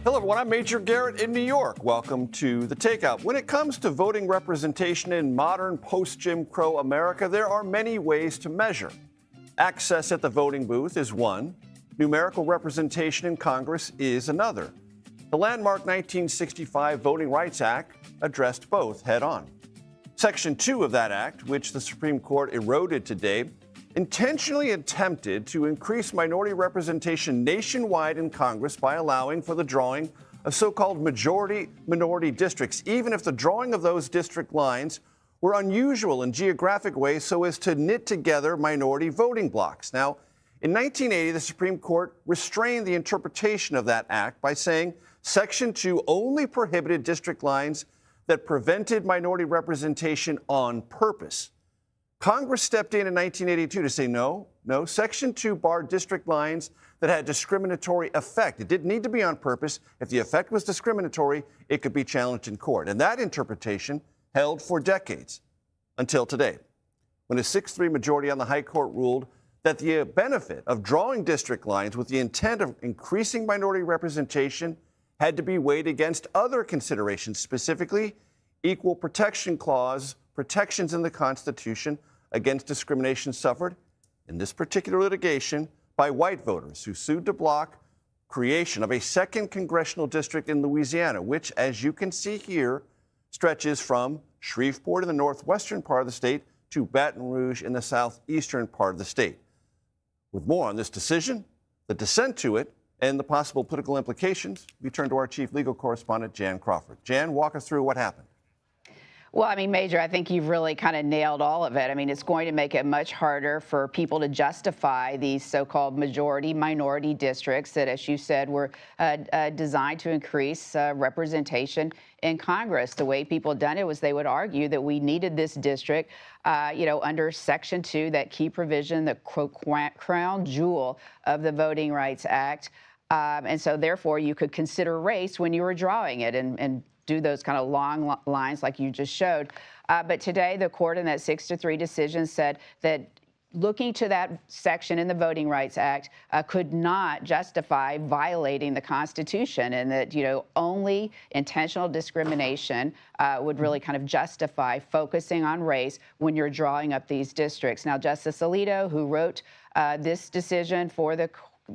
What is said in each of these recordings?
Hello, everyone. I'm Major Garrett in New York. Welcome to The Takeout. When it comes to voting representation in modern post-Jim Crow America, there are many ways to measure. Access at the voting booth is one. Numerical representation in Congress is another. The landmark 1965 Voting Rights Act addressed both head-on. Section 2 of that act, which the Supreme Court eroded today, intentionally attempted to increase minority representation nationwide in Congress by allowing for the drawing of so-called majority-minority districts, even if the drawing of those district lines were unusual in geographic ways so as to knit together minority voting blocks. Now, in 1980, the Supreme Court restrained the interpretation of that act by saying Section 2 only prohibited district lines that prevented minority representation on purpose. Congress stepped in 1982 to say no, Section 2 barred district lines that had discriminatory effect. It didn't need to be on purpose. If the effect was discriminatory, it could be challenged in court. And that interpretation held for decades until today, when a 6-3 majority on the High Court ruled that the benefit of drawing district lines with the intent of increasing minority representation had to be weighed against other considerations, specifically Equal Protection Clause protections in the Constitution against discrimination suffered in this particular litigation by white voters who sued to block creation of a second congressional district in Louisiana, which, as you can see here, stretches from Shreveport in the northwestern part of the state to Baton Rouge in the southeastern part of the state. With more on this decision, the dissent to it, and the possible political implications, we turn to our chief legal correspondent, Jan Crawford. Jan, walk us through what happened. Well, I mean, Major, I think you've really kind of nailed all of it. I mean, it's going to make it much harder for people to justify these so-called majority-minority districts that, as you said, were designed to increase representation in Congress. The way people had done it was they would argue that we needed this district, under Section 2, that key provision, the crown jewel of the Voting Rights Act. And so, therefore, you could consider race when you were drawing it and do those kind of long lines like you just showed. But today, the court in that 6-3 decision said that looking to that section in the Voting Rights Act could not justify violating the Constitution, and that, only intentional discrimination would really kind of justify focusing on race when you're drawing up these districts. Now, Justice Alito, who wrote this decision for the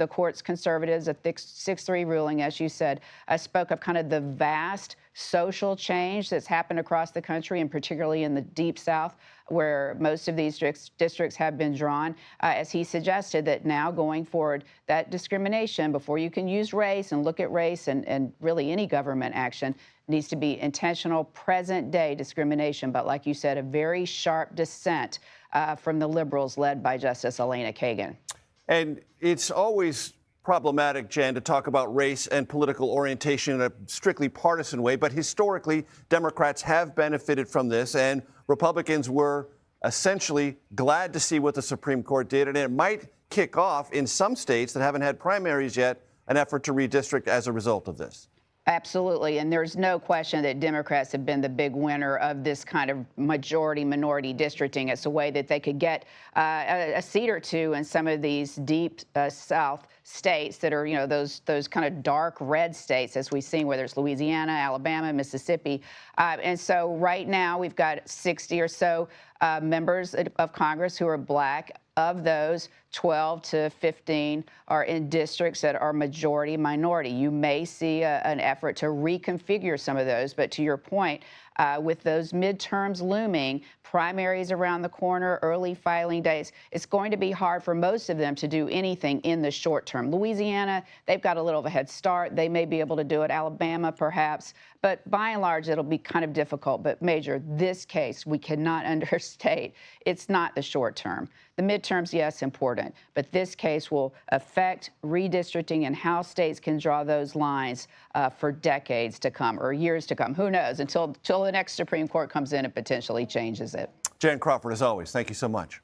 court's conservatives, a 6-3 ruling, as you said, spoke of kind of the vast social change that's happened across the country, and particularly in the Deep South, where most of these districts have been drawn, as he suggested that now going forward, that discrimination, before you can use race and look at race and really any government action, needs to be intentional present-day discrimination. But like you said, a very sharp dissent from the liberals led by Justice Elena Kagan. And it's always problematic, Jan, to talk about race and political orientation in a strictly partisan way. But historically, Democrats have benefited from this, and Republicans were essentially glad to see what the Supreme Court did. And it might kick off in some states that haven't had primaries yet an effort to redistrict as a result of this. Absolutely. And there's no question that Democrats have been the big winner of this kind of majority-minority districting. It's a way that they could get a seat or two in some of these deep South states that are, those kind of dark red states, as we've seen, whether it's Louisiana, Alabama, Mississippi. And so right now we've got 60 or so members of Congress who are black. Of those, 12 to 15 are in districts that are majority minority. You may see an effort to reconfigure some of those, but to your point, with those midterms looming, primaries around the corner, early filing dates, it's going to be hard for most of them to do anything in the short term. Louisiana, they've got a little of a head start. They may be able to do it. Alabama, perhaps. But by and large, it'll be kind of difficult. But, Major, this case, we cannot understate. It's not the short term. The midterms, yes, important. But this case will affect redistricting and how states can draw those lines for decades to come, or years to come. Who knows? Until the next Supreme Court comes in and potentially changes it. Jan Crawford, as always, thank you so much.